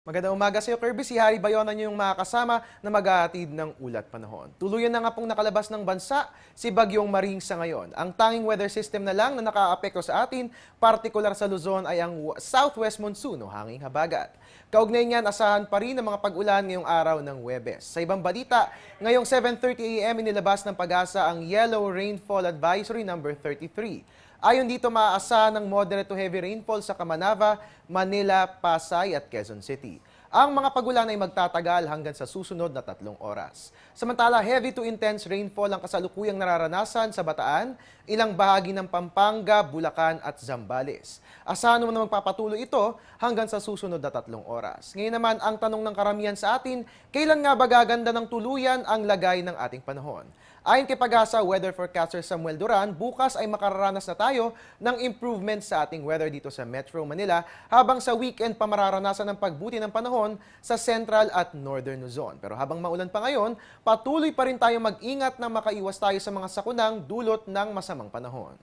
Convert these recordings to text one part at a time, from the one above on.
Magandang umaga sa iyo, Kirby. Si Harry Bayona niyo yung makakasama na maghahatid ng ulat panahon. Tuluyan na nga pong nakalabas ng bansa si Bagyong Maring sa ngayon. Ang tanging weather system na lang na nakaapekto sa atin, partikular sa Luzon, ay ang southwest monsoon o hanging habagat. Kaugnay niyan, asahan pa rin ang mga pag-ulan ngayong araw ng Huwebes. Sa ibang balita, ngayong 7:30 a.m. inilabas ng PAGASA ang Yellow Rainfall Advisory number 33. Ayon dito, maaasahan ng moderate to heavy rainfall sa Camanava, Manila, Pasay at Quezon City. Ang mga pagulan ay magtatagal hanggang sa susunod na 3 oras. Samantala, heavy to intense rainfall ang kasalukuyang nararanasan sa Bataan, ilang bahagi ng Pampanga, Bulacan at Zambales. Asahan mo na magpapatuloy ito hanggang sa susunod na 3 oras. Ngayon naman, ang tanong ng karamihan sa atin, kailan nga ba gaganda ng tuluyan ang lagay ng ating panahon? Ayon kay PAGASA weather forecaster Samuel Duran, bukas ay makararanas na tayo ng improvement sa ating weather dito sa Metro Manila, habang sa weekend pa mararanasan ng pagbuti ng panahon sa Central at Northern Luzon. Pero habang maulan pa ngayon, patuloy pa rin tayo mag-ingat na makaiwas tayo sa mga sakunang dulot ng masamang panahon.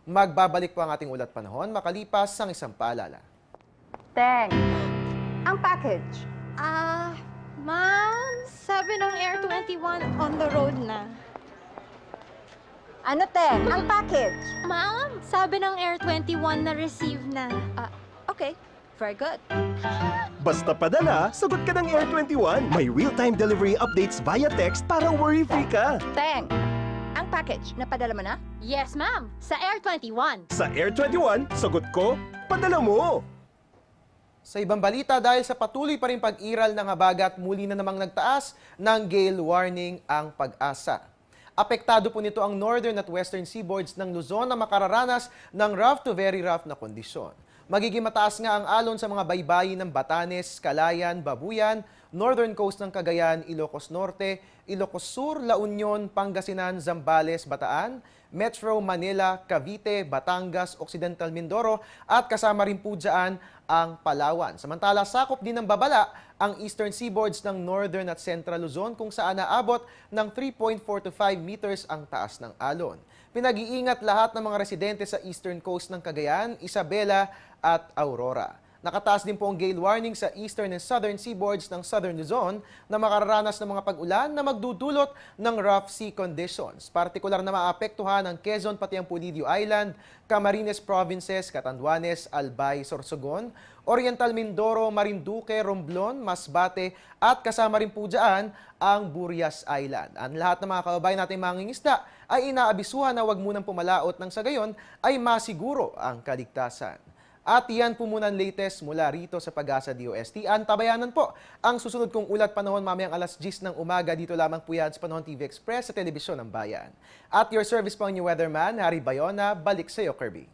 Magbabalik po ang ating ulat panahon makalipas ang isang paalala. Teng, ang package. Ma'am, sabi ng Air 21 on the road na. Ano, Teng? Ang package. Ma'am, sabi ng Air 21 na receive na. Okay, very good. Basta padala, sagot ka ng Air 21. May real-time delivery updates via text para worry-free ka. Teng, ang package, napadala mo na? Yes, ma'am, sa Air 21. Sa Air 21, sagot ko, padala mo. Sa ibang balita, dahil sa patuloy pa rin pag-iral ng habagat, muli na namang nagtaas ng gale warning ang PAGASA. Apektado po nito ang northern at western seaboards ng Luzon na makararanas ng rough to very rough na kondisyon. Magiging mataas nga ang alon sa mga baybayin ng Batanes, Calayan, Babuyan, northern coast ng Cagayan, Ilocos Norte, Ilocos Sur, La Union, Pangasinan, Zambales, Bataan, Metro Manila, Cavite, Batangas, Occidental Mindoro at kasama rin po dyan ang Palawan. Samantala, sakop din ng babala ang eastern seaboards ng northern at central Luzon kung saan naabot ng 3.4 to 5 meters ang taas ng alon. Pinag-iingat lahat ng mga residente sa eastern coast ng Cagayan, Isabela at Aurora. Nakataas din po ang gale warning sa eastern and southern seaboards ng southern Luzon na makararanas ng mga pag-ulan na magdudulot ng rough sea conditions. Partikular na maapektuhan ang Quezon pati ang Pulidio Island, Camarines Provinces, Catanduanes, Albay, Sorsogon, Oriental Mindoro, Marinduque, Romblon, Masbate at kasama rin po dyan ang Burias Island. Ang lahat ng mga kababayan nating mangingisda ay inaabisuhan na huwag munang pumalaot nang sa gayon ay masiguro ang kaligtasan. At yan po muna ang latest mula rito sa PAGASA DOST. Antabayanan po ang susunod kong ulat panahon mamayang alas 10 ng umaga dito lamang po yan sa Panahon TV Express sa Telebisyon ng Bayan. At your service po ang new weatherman, Harry Bayona. Balik sa iyo, Kirby.